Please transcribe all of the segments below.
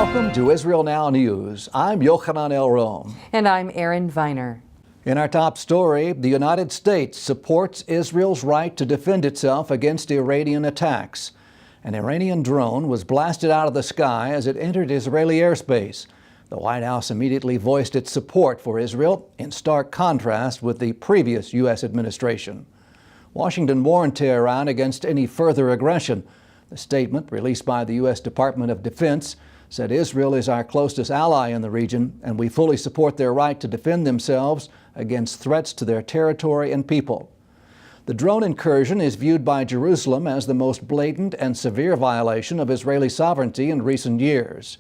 Welcome to Israel Now News. I'm Yochanan El-Rom. And I'm Erin Viner. In our top story, the United States supports Israel's right to defend itself against Iranian attacks. An Iranian drone was blasted out of the sky as it entered Israeli airspace. The White House immediately voiced its support for Israel, in stark contrast with the previous U.S. administration. Washington warned Tehran against any further aggression. The statement, released by the U.S. Department of Defense, said Israel is our closest ally in the region, and we fully support their right to defend themselves against threats to their territory and people. The drone incursion is viewed by Jerusalem as the most blatant and severe violation of Israeli sovereignty in recent years.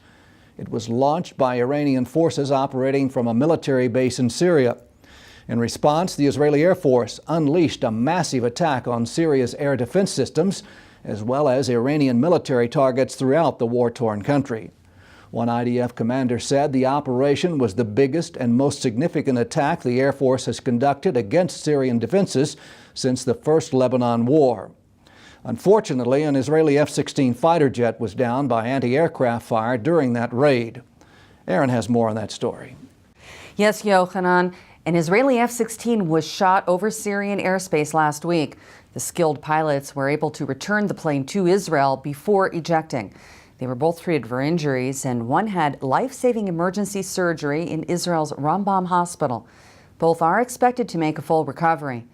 It was launched by Iranian forces operating from a military base in Syria. In response, the Israeli Air Force unleashed a massive attack on Syria's air defense systems, as well as Iranian military targets throughout the war-torn country. One IDF commander said the operation was the biggest and most significant attack the Air Force has conducted against Syrian defenses since the first Lebanon war. Unfortunately, an Israeli F-16 fighter jet was downed by anti-aircraft fire during that raid. Erin has more on that story. Yes, Yochanan. An Israeli F-16 was shot over Syrian airspace last week. The skilled pilots were able to return the plane to Israel before ejecting. They were both treated for injuries, and one had life-saving emergency surgery in Israel's Rambam hospital. Both are expected to make a full recovery.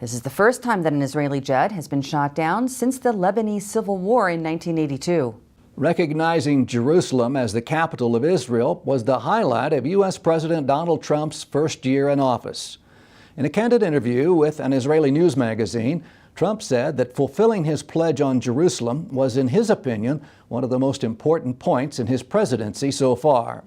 This is the first time that an Israeli jet has been shot down since the Lebanese Civil War in 1982. Recognizing Jerusalem as the capital of Israel was the highlight of U.S. President Donald Trump's first year in office. In a candid interview with an Israeli news magazine, Trump said that fulfilling his pledge on Jerusalem was, in his opinion, one of the most important points in his presidency so far.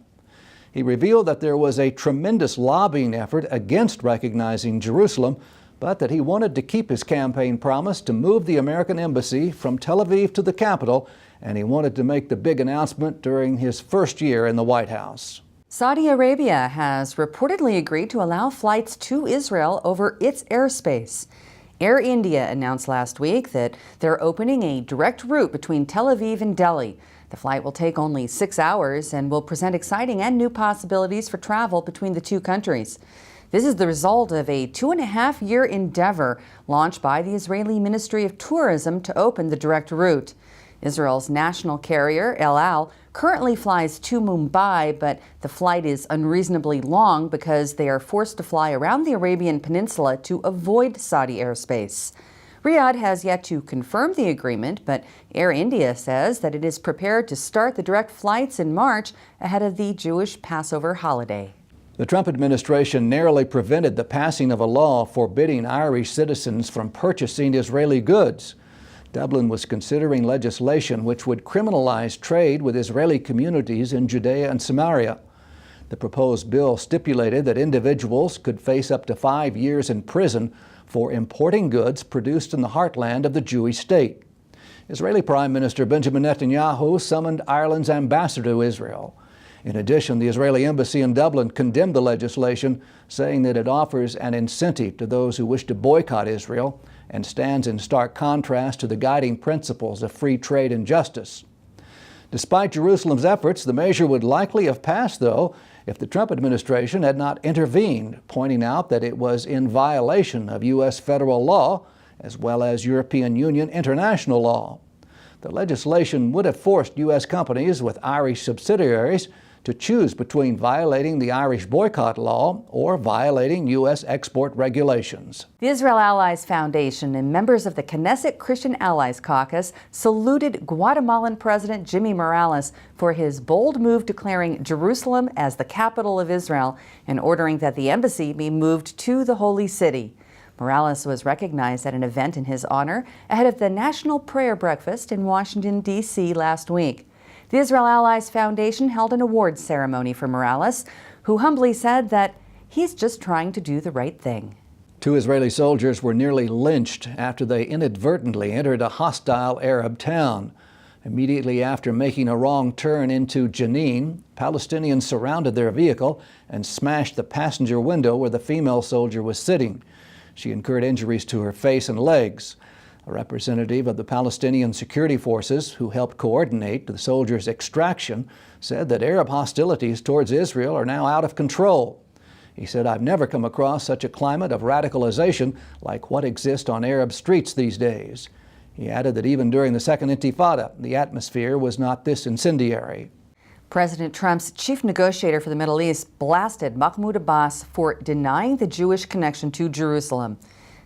He revealed that there was a tremendous lobbying effort against recognizing Jerusalem, but that he wanted to keep his campaign promise to move the American embassy from Tel Aviv to the capital, and he wanted to make the big announcement during his first year in the White House. Saudi Arabia has reportedly agreed to allow flights to Israel over its airspace. Air India announced last week that they're opening a direct route between Tel Aviv and Delhi. The flight will take only 6 hours and will present exciting and new possibilities for travel between the two countries. This is the result of a 2.5-year endeavor launched by the Israeli Ministry of Tourism to open the direct route. Israel's national carrier, El Al, currently flies to Mumbai, but the flight is unreasonably long because they are forced to fly around the Arabian Peninsula to avoid Saudi airspace. Riyadh has yet to confirm the agreement, but Air India says that it is prepared to start the direct flights in March ahead of the Jewish Passover holiday. The Trump administration narrowly prevented the passing of a law forbidding Irish citizens from purchasing Israeli goods. Dublin was considering legislation which would criminalize trade with Israeli communities in Judea and Samaria. The proposed bill stipulated that individuals could face up to 5 years in prison for importing goods produced in the heartland of the Jewish state. Israeli Prime Minister Benjamin Netanyahu summoned Ireland's ambassador to Israel. In addition, the Israeli embassy in Dublin condemned the legislation, saying that it offers an incentive to those who wish to boycott Israel and stands in stark contrast to the guiding principles of free trade and justice. Despite Jerusalem's efforts, the measure would likely have passed, though, if the Trump administration had not intervened, pointing out that it was in violation of U.S. federal law as well as European Union international law. The legislation would have forced U.S. companies with Irish subsidiaries to choose between violating the Irish boycott law or violating U.S. export regulations. The Israel Allies Foundation and members of the Knesset Christian Allies Caucus saluted Guatemalan President Jimmy Morales for his bold move declaring Jerusalem as the capital of Israel and ordering that the embassy be moved to the Holy City. Morales was recognized at an event in his honor ahead of the National Prayer Breakfast in Washington, D.C. last week. The Israel Allies Foundation held an awards ceremony for Morales, who humbly said that he's just trying to do the right thing. 2 Israeli soldiers were nearly lynched after they inadvertently entered a hostile Arab town. Immediately after making a wrong turn into Jenin, Palestinians surrounded their vehicle and smashed the passenger window where the female soldier was sitting. She incurred injuries to her face and legs. A representative of the Palestinian security forces who helped coordinate the soldiers' extraction said that Arab hostilities towards Israel are now out of control. He said, "I've never come across such a climate of radicalization like what exists on Arab streets these days." He added that even during the Second Intifada, the atmosphere was not this incendiary. President Trump's chief negotiator for the Middle East blasted Mahmoud Abbas for denying the Jewish connection to Jerusalem.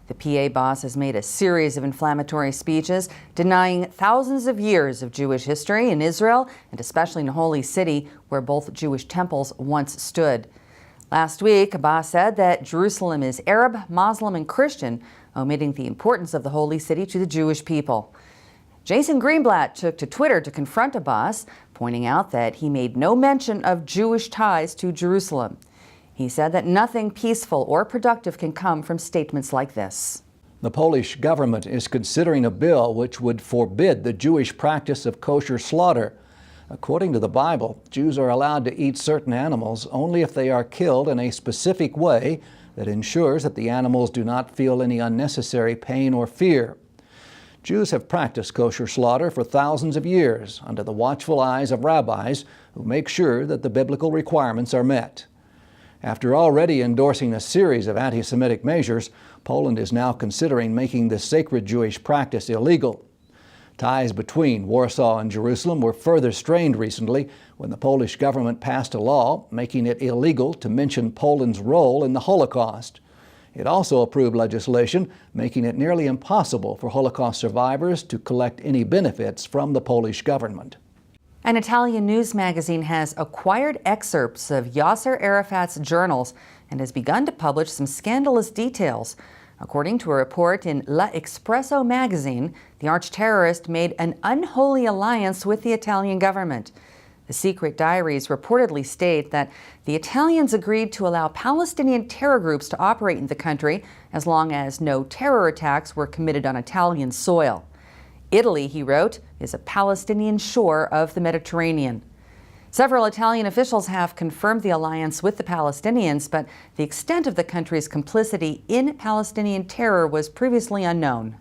The PA boss has made a series of inflammatory speeches denying thousands of years of Jewish history in Israel, and especially in the Holy City, where both Jewish temples once stood. Last week, Abbas said that Jerusalem is Arab, Muslim, and Christian, omitting the importance of the Holy City to the Jewish people. Jason Greenblatt took to Twitter to confront Abbas, pointing out that he made no mention of Jewish ties to Jerusalem. He said that nothing peaceful or productive can come from statements like this. The Polish government is considering a bill which would forbid the Jewish practice of kosher slaughter. According to the Bible, Jews are allowed to eat certain animals only if they are killed in a specific way that ensures that the animals do not feel any unnecessary pain or fear. Jews have practiced kosher slaughter for thousands of years under the watchful eyes of rabbis who make sure that the biblical requirements are met. After already endorsing a series of anti-Semitic measures, Poland is now considering making this sacred Jewish practice illegal. Ties between Warsaw and Jerusalem were further strained recently when the Polish government passed a law making it illegal to mention Poland's role in the Holocaust. It also approved legislation making it nearly impossible for Holocaust survivors to collect any benefits from the Polish government. An Italian news magazine has acquired excerpts of Yasser Arafat's journals and has begun to publish some scandalous details. According to a report in La Espresso magazine, the arch-terrorist made an unholy alliance with the Italian government. The secret diaries reportedly state that the Italians agreed to allow Palestinian terror groups to operate in the country as long as no terror attacks were committed on Italian soil. Italy, he wrote, is a Palestinian shore of the Mediterranean. Several Italian officials have confirmed the alliance with the Palestinians, but the extent of the country's complicity in Palestinian terror was previously unknown.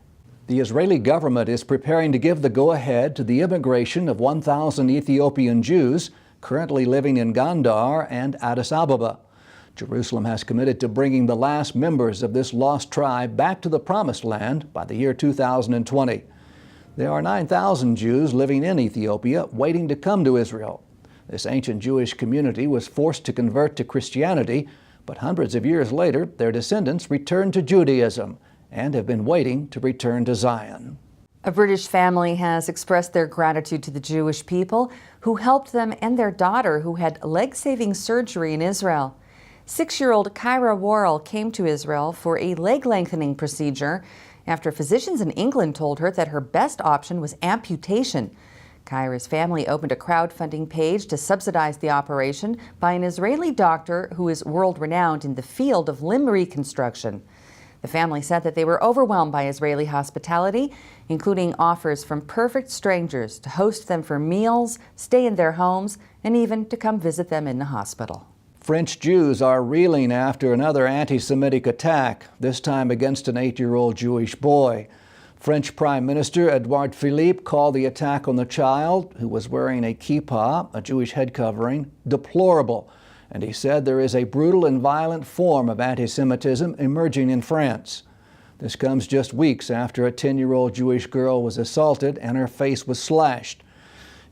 The Israeli government is preparing to give the go-ahead to the immigration of 1,000 Ethiopian Jews currently living in Gondar and Addis Ababa. Jerusalem has committed to bringing the last members of this lost tribe back to the Promised Land by the year 2020. There are 9,000 Jews living in Ethiopia waiting to come to Israel. This ancient Jewish community was forced to convert to Christianity, but hundreds of years later, their descendants returned to Judaism and have been waiting to return to Zion. A British family has expressed their gratitude to the Jewish people who helped them and their daughter who had leg-saving surgery in Israel. 6-year-old Kyra Worrell came to Israel for a leg-lengthening procedure after physicians in England told her that her best option was amputation. Kyra's family opened a crowdfunding page to subsidize the operation by an Israeli doctor who is world-renowned in the field of limb reconstruction. The family said that they were overwhelmed by Israeli hospitality, including offers from perfect strangers to host them for meals, stay in their homes, and even to come visit them in the hospital. French Jews are reeling after another anti-Semitic attack, this time against an 8-year-old Jewish boy. French Prime Minister Edouard Philippe called the attack on the child, who was wearing a kippah, a Jewish head covering, deplorable. And he said there is a brutal and violent form of anti-Semitism emerging in France. This comes just weeks after a 10-year-old Jewish girl was assaulted and her face was slashed.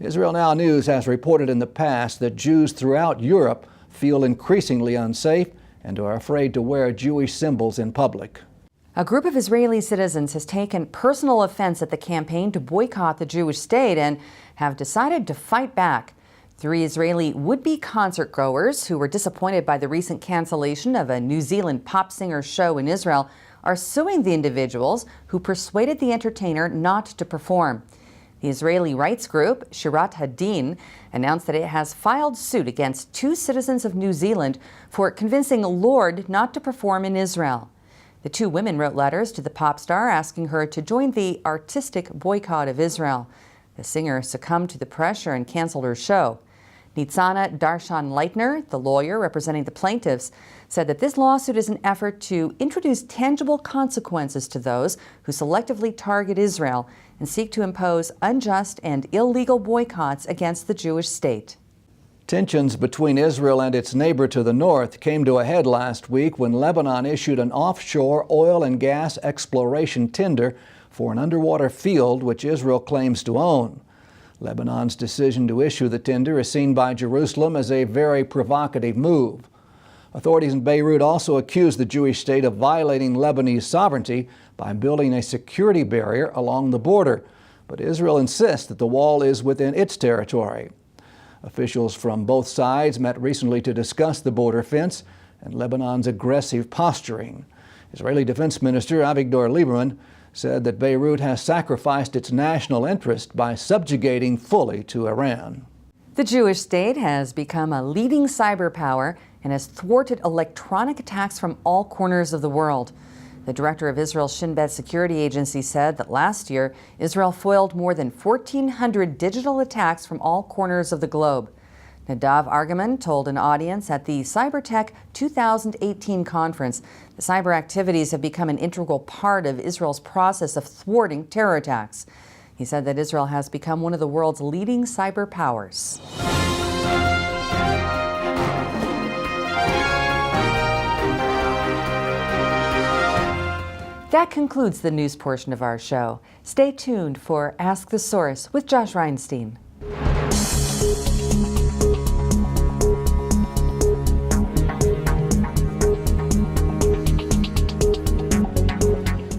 Israel Now News has reported in the past that Jews throughout Europe feel increasingly unsafe and are afraid to wear Jewish symbols in public. A group of Israeli citizens has taken personal offense at the campaign to boycott the Jewish state and have decided to fight back. 3 Israeli would-be concert-goers who were disappointed by the recent cancellation of a New Zealand pop singer show in Israel are suing the individuals who persuaded the entertainer not to perform. The Israeli rights group, Shirat Hadin, announced that it has filed suit against 2 citizens of New Zealand for convincing Lorde not to perform in Israel. The 2 women wrote letters to the pop star asking her to join the artistic boycott of Israel. The singer succumbed to the pressure and canceled her show. Nitzana Darshan-Leitner, the lawyer representing the plaintiffs, said that this lawsuit is an effort to introduce tangible consequences to those who selectively target Israel and seek to impose unjust and illegal boycotts against the Jewish state. Tensions between Israel and its neighbor to the north came to a head last week when Lebanon issued an offshore oil and gas exploration tender for an underwater field which Israel claims to own. Lebanon's decision to issue the tender is seen by Jerusalem as a very provocative move. Authorities in Beirut also accused the Jewish state of violating Lebanese sovereignty by building a security barrier along the border. But Israel insists that the wall is within its territory. Officials from both sides met recently to discuss the border fence and Lebanon's aggressive posturing. Israeli Defense Minister Avigdor Lieberman said that Beirut has sacrificed its national interest by subjugating fully to Iran. The Jewish state has become a leading cyber power and has thwarted electronic attacks from all corners of the world. The director of Israel's Shin Bet security agency said that last year, Israel foiled more than 1,400 digital attacks from all corners of the globe. Nadav Argaman told an audience at the CyberTech 2018 conference the cyber activities have become an integral part of Israel's process of thwarting terror attacks. He said that Israel has become one of the world's leading cyber powers. That concludes the news portion of our show. Stay tuned for Ask the Source with Josh Reinstein.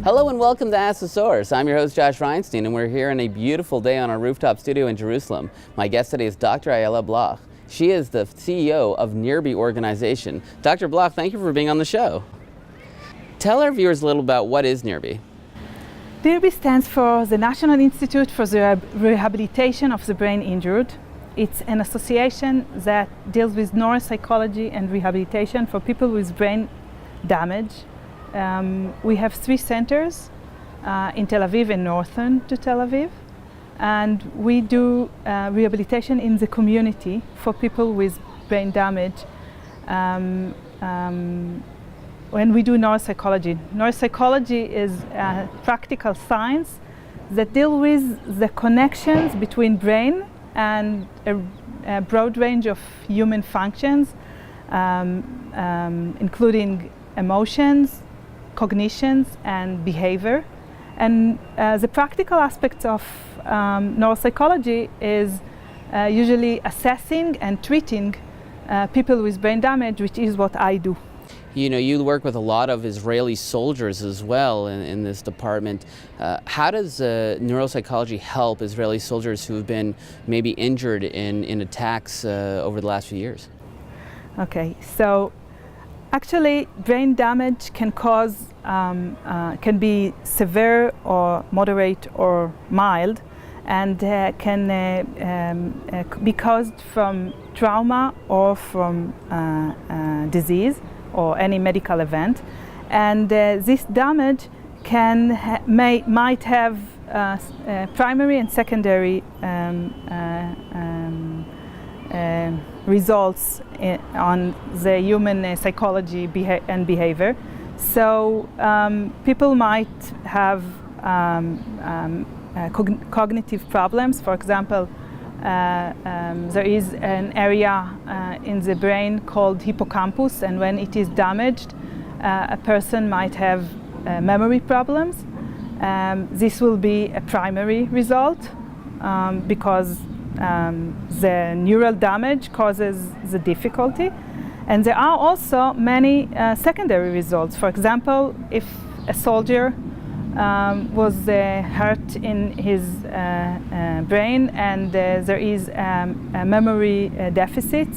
Hello and welcome to Ask the Source. I'm your host Josh Reinstein and we're here on a beautiful day on our rooftop studio in Jerusalem. My guest today is Dr. Ayala Bloch. She is the CEO of NIRBY organization. Dr. Bloch, thank you for being on the show. Tell our viewers a little about what is NIRBY. NIRBY stands for the National Institute for the Rehabilitation of the Brain Injured. It's an association that deals with neuropsychology and rehabilitation for people with brain damage. We have 3 centers in Tel Aviv and northern to Tel Aviv, and we do rehabilitation in the community for people with brain damage. When we do neuropsychology. Neuropsychology is practical science that deal with the connections between brain and a broad range of human functions, including emotions, cognitions, and behavior. And the practical aspects of neuropsychology is usually assessing and treating people with brain damage, which is what I do. You know, you work with a lot of Israeli soldiers as well in this department. How does neuropsychology help Israeli soldiers who have been maybe injured in attacks over the last few years? Okay, so actually brain damage can cause, can be severe or moderate or mild, and can be caused from trauma or from disease or any medical event, and this damage might have primary and secondary results on the human psychology and behavior. So people might have cognitive problems. For example, there is an area in the brain called hippocampus, and when it is damaged, a person might have memory problems. This will be a primary result because the neural damage causes the difficulty. And there are also many secondary results. For example, if a soldier was hurt in his brain and there is a memory deficit,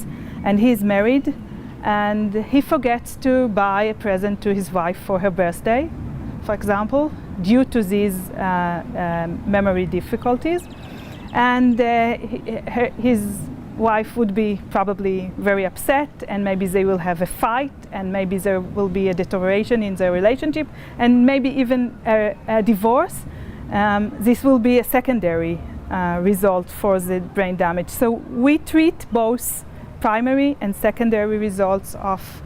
and he's married and he forgets to buy a present to his wife for her birthday, for example, due to these memory difficulties, and his wife would be probably very upset, and maybe they will have a fight, and maybe there will be a deterioration in their relationship, and maybe even a divorce. This will be a secondary result for the brain damage. So we treat both primary and secondary results of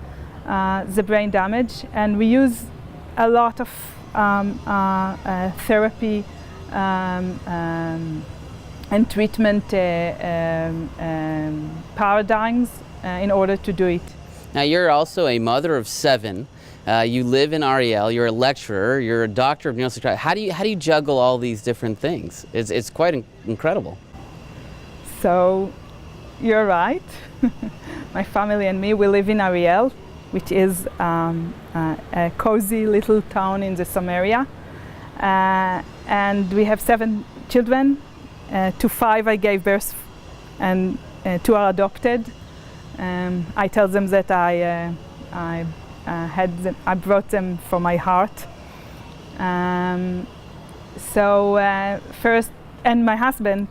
the brain damage, and we use a lot of therapy and treatment paradigms in order to do it. Now, you're also a mother of 7. You live in Ariel. You're a lecturer. You're a doctor of neuropsychiatry. How do you juggle all these different things? It's quite incredible. So, you're right. My family and me, we live in Ariel, which is a cozy little town in the Samaria, and we have 7 children. To 5 I gave birth, and 2 are adopted. I tell them that I brought them from my heart. First, and my husband,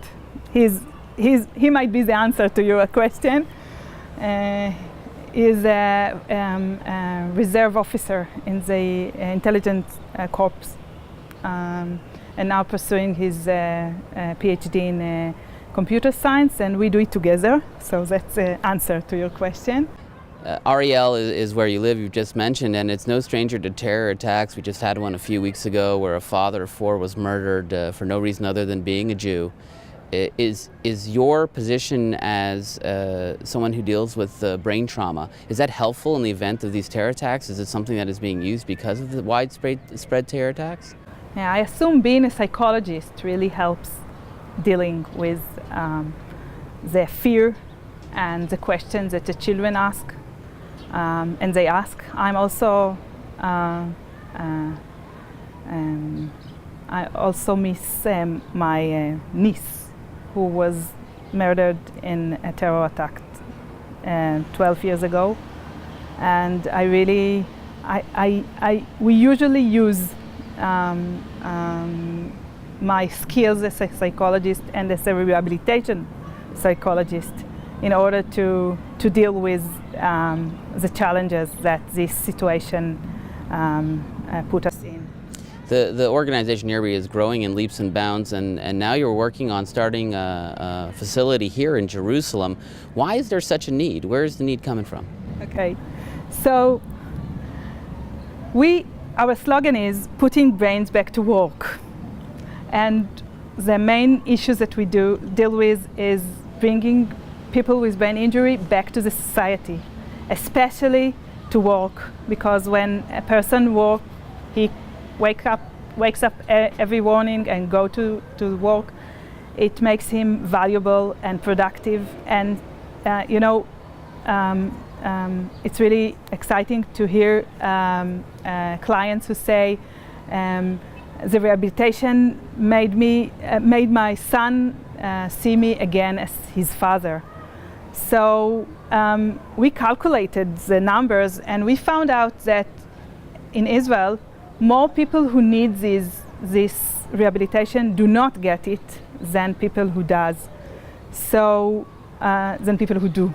he might be the answer to your question. Is a reserve officer in the intelligence corps, and now pursuing his PhD in computer science, and we do it together. So that's the answer to your question. Ariel is where you live, you just mentioned, and it's no stranger to terror attacks. We just had one a few weeks ago where a father of 4 was murdered for no reason other than being a Jew. Is your position as someone who deals with brain trauma, is that helpful in the event of these terror attacks? Is it something that is being used because of the widespread terror attacks? Yeah, I assume being a psychologist really helps dealing with the fear and the questions that the children ask, and they ask. I'm also I also miss my niece, who was murdered in a terror attack 12 years ago, and we usually use my skills as a psychologist and as a rehabilitation psychologist in order to deal with the challenges that this situation put us in. The organization Nearby is growing in leaps and bounds, and now you're working on starting a facility here in Jerusalem. Why is there such a need? Where is the need coming from? Okay, so our slogan is putting brains back to work, and the main issues that we deal with is bringing people with brain injury back to the society, especially to work, because when a person works, he wakes up every morning and go to work, it makes him valuable and productive, and it's really exciting to hear clients who say the rehabilitation made my son see me again as his father. So we calculated the numbers, and we found out that in Israel, more people who need this rehabilitation do not get it than people who does. So than people who do.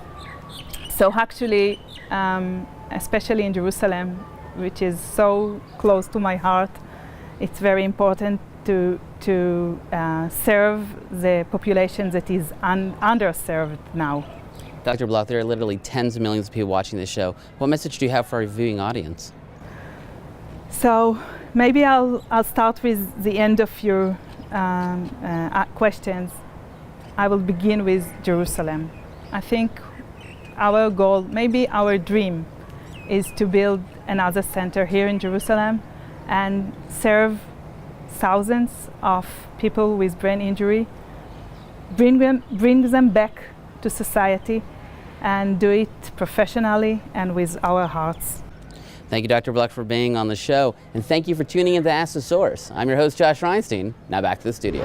So actually, especially in Jerusalem, which is so close to my heart, it's very important to serve the population that is underserved now. Dr. Bloch, there are literally tens of millions of people watching this show. What message do you have for our viewing audience? So maybe I'll start with the end of your questions. I will begin with Jerusalem. I think our goal, maybe our dream, is to build another center here in Jerusalem and serve thousands of people with brain injury, bring them back to society, and do it professionally and with our hearts. Thank you, Dr. Bloch, for being on the show, and thank you for tuning in to Ask the Source. I'm your host, Josh Reinstein. Now back to the studio.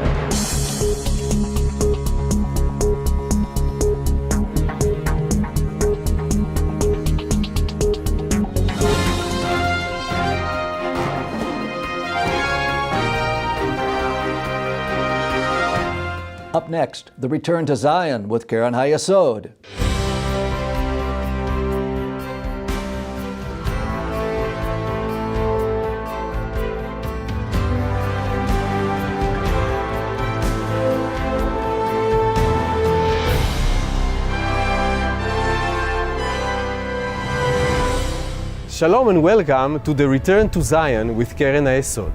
Up next, the return to Zion with Karen Hayasod. Shalom and welcome to the Return to Zion with Keren HaYesod.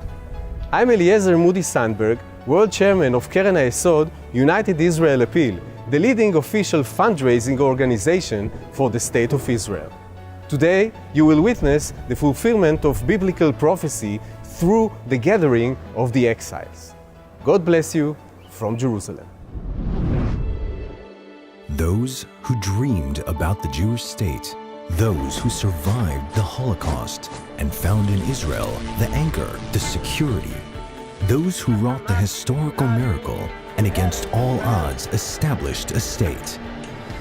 I'm Eliezer Moody Sandberg, World Chairman of Keren HaYesod United Israel Appeal, the leading official fundraising organization for the State of Israel. Today, you will witness the fulfillment of biblical prophecy through the gathering of the exiles. God bless you from Jerusalem. Those who dreamed about the Jewish state, those who survived the Holocaust and found in Israel the anchor, the security, those who wrought the historical miracle and against all odds established a state,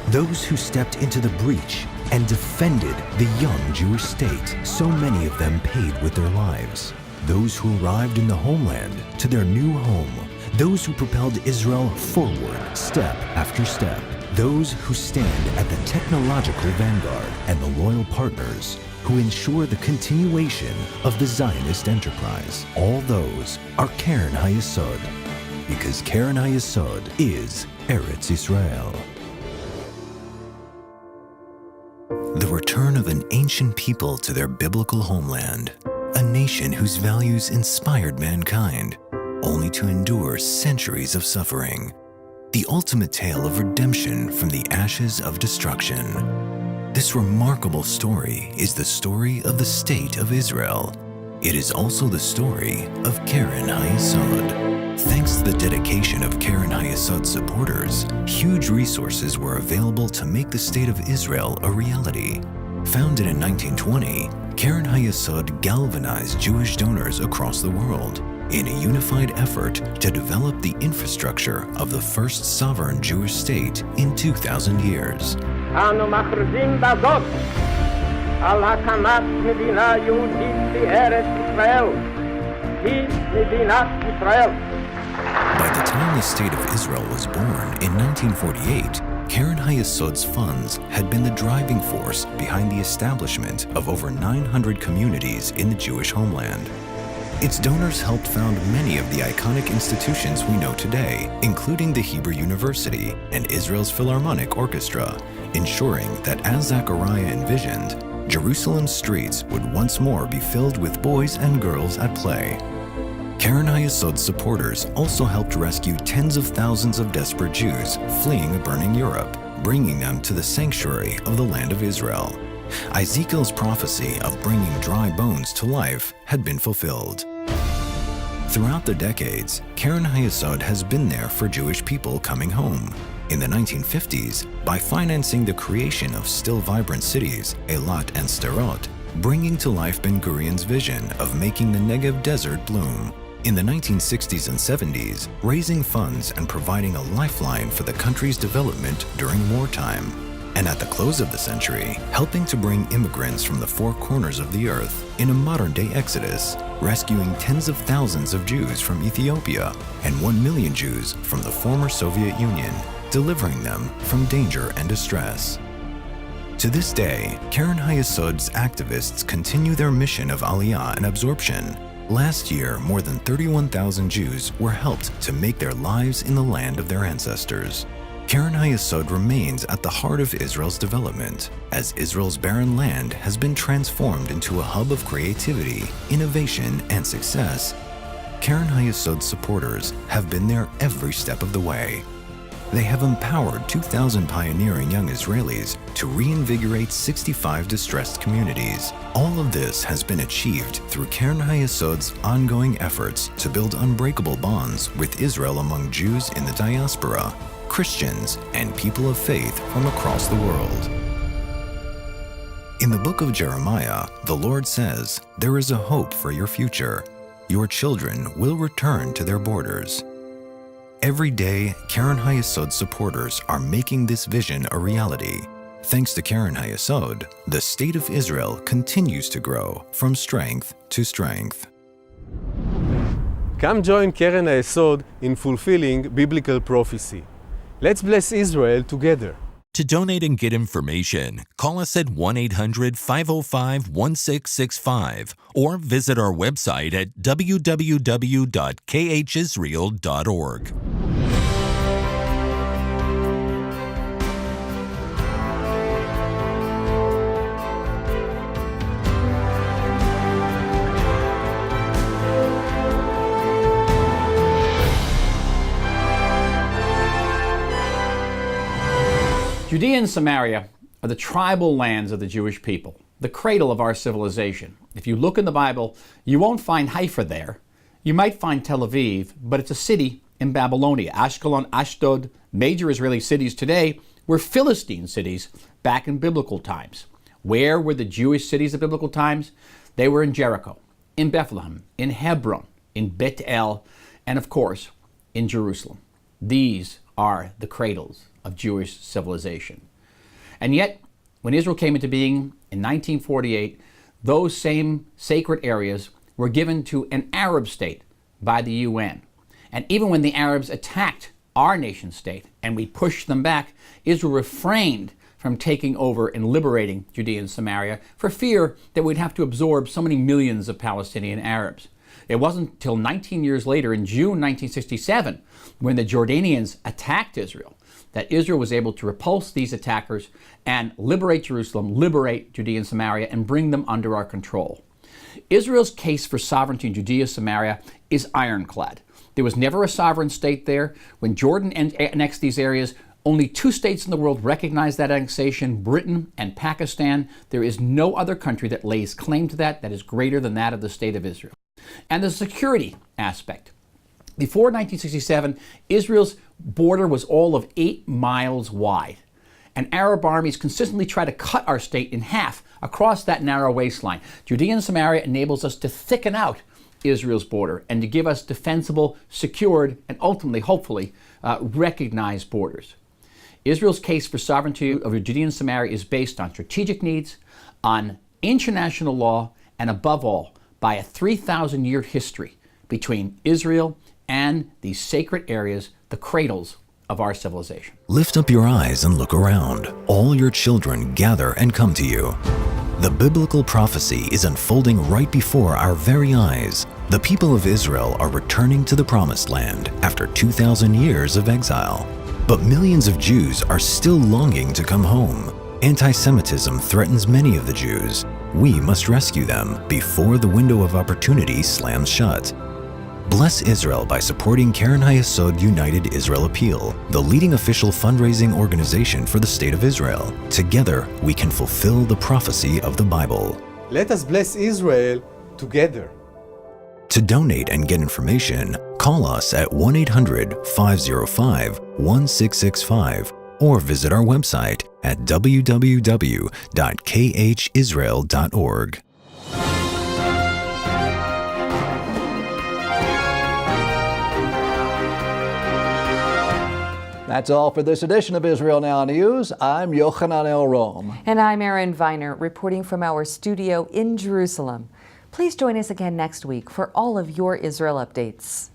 those who stepped into the breach and defended the young Jewish state, so many of them paid with their lives, those who arrived in the homeland to their new home, those who propelled Israel forward step after step, those who stand at the technological vanguard, and the loyal partners who ensure the continuation of the Zionist enterprise. All those are Keren HaYesod, because Keren HaYesod is Eretz Israel. The return of an ancient people to their biblical homeland, a nation whose values inspired mankind, only to endure centuries of suffering. The ultimate tale of redemption from the ashes of destruction. This remarkable story is the story of the State of Israel. It is also the story of Keren HaYesod. Thanks to the dedication of Keren HaYesod supporters, huge resources were available to make the State of Israel a reality. Founded in 1920, Keren HaYesod galvanized Jewish donors across the world in a unified effort to develop the infrastructure of the first sovereign Jewish state in 2,000 years. אנו מכריזים בזאת על הקמת מדינה יהודית בארץ ישראל. היא מדינת ישראל. By the time the state of Israel was born in 1948, Keren HaYesod's funds had been the driving force behind the establishment of over 900 communities in the Jewish homeland. Its donors helped found many of the iconic institutions we know today, including the Hebrew University and Israel's Philharmonic Orchestra, ensuring that, as Zechariah envisioned, Jerusalem's streets would once more be filled with boys and girls at play. Keren HaYesod's supporters also helped rescue tens of thousands of desperate Jews fleeing a burning Europe, bringing them to the sanctuary of the land of Israel. Ezekiel's prophecy of bringing dry bones to life had been fulfilled. Throughout the decades, Keren HaYesod has been there for Jewish people coming home. In the 1950s, by financing the creation of still vibrant cities, Eilat and Sderot, bringing to life Ben-Gurion's vision of making the Negev desert bloom. In the 1960s and 70s, raising funds and providing a lifeline for the country's development during wartime. And at the close of the century, helping to bring immigrants from the four corners of the earth in a modern-day exodus, rescuing tens of thousands of Jews from Ethiopia and 1 million Jews from the former Soviet Union, delivering them from danger and distress. To this day, Keren HaYesod's activists continue their mission of aliyah and absorption. Last year, more than 31,000 Jews were helped to make their lives in the land of their ancestors. Keren HaYesod remains at the heart of Israel's development, as Israel's barren land has been transformed into a hub of creativity, innovation, and success. Keren HaYesod's supporters have been there every step of the way. They have empowered 2,000 pioneering young Israelis to reinvigorate 65 distressed communities. All of this has been achieved through Keren HaYesod's ongoing efforts to build unbreakable bonds with Israel among Jews in the diaspora, Christians, and people of faith from across the world. In the book of Jeremiah, the Lord says, "There is a hope for your future. Your children will return to their borders." Every day, Keren HaYesod supporters are making this vision a reality. Thanks to Keren HaYesod, the State of Israel continues to grow from strength to strength. Come join Keren HaYesod in fulfilling biblical prophecy. Let's bless Israel together. To donate and get information, call us at 1-800-505-1665 or visit our website at www.khisrael.org. Judea and Samaria are the tribal lands of the Jewish people, the cradle of our civilization. If you look in the Bible, you won't find Haifa there. You might find Tel Aviv, but it's a city in Babylonia. Ashkelon, Ashdod, major Israeli cities today were Philistine cities back in biblical times. Where were the Jewish cities of biblical times? They were in Jericho, in Bethlehem, in Hebron, in Beth El, and of course, in Jerusalem. These are the cradles of Jewish civilization. And yet, when Israel came into being in 1948, those same sacred areas were given to an Arab state by the UN. And even when the Arabs attacked our nation state and we pushed them back, Israel refrained from taking over and liberating Judea and Samaria for fear that we'd have to absorb so many millions of Palestinian Arabs. It wasn't until 19 years later, in June 1967, when the Jordanians attacked Israel, that Israel was able to repulse these attackers and liberate Jerusalem, liberate Judea and Samaria, and bring them under our control. Israel's case for sovereignty in Judea and Samaria is ironclad. There was never a sovereign state there. When Jordan annexed these areas, only 2 states in the world recognized that annexation, Britain and Pakistan. There is no other country that lays claim to that is greater than that of the state of Israel. And the security aspect. Before 1967, Israel's border was all of 8 miles wide. And Arab armies consistently try to cut our state in half across that narrow waistline. Judea and Samaria enables us to thicken out Israel's border and to give us defensible, secured, and ultimately, hopefully, recognized borders. Israel's case for sovereignty over Judea and Samaria is based on strategic needs, on international law, and above all, by a 3,000-year history between Israel and these sacred areas, the cradles of our civilization. Lift up your eyes and look around. All your children gather and come to you. The biblical prophecy is unfolding right before our very eyes. The people of Israel are returning to the Promised Land after 2,000 years of exile. But millions of Jews are still longing to come home. Anti-Semitism threatens many of the Jews. We must rescue them before the window of opportunity slams shut. Bless Israel by supporting Keren HaYesod United Israel Appeal, the leading official fundraising organization for the State of Israel. Together, we can fulfill the prophecy of the Bible. Let us bless Israel together. To donate and get information, call us at 1-800-505-1665 or visit our website at www.khisrael.org. That's all for this edition of Israel Now News. I'm Yochanan El-Rom. And I'm Erin Viner, reporting from our studio in Jerusalem. Please join us again next week for all of your Israel updates.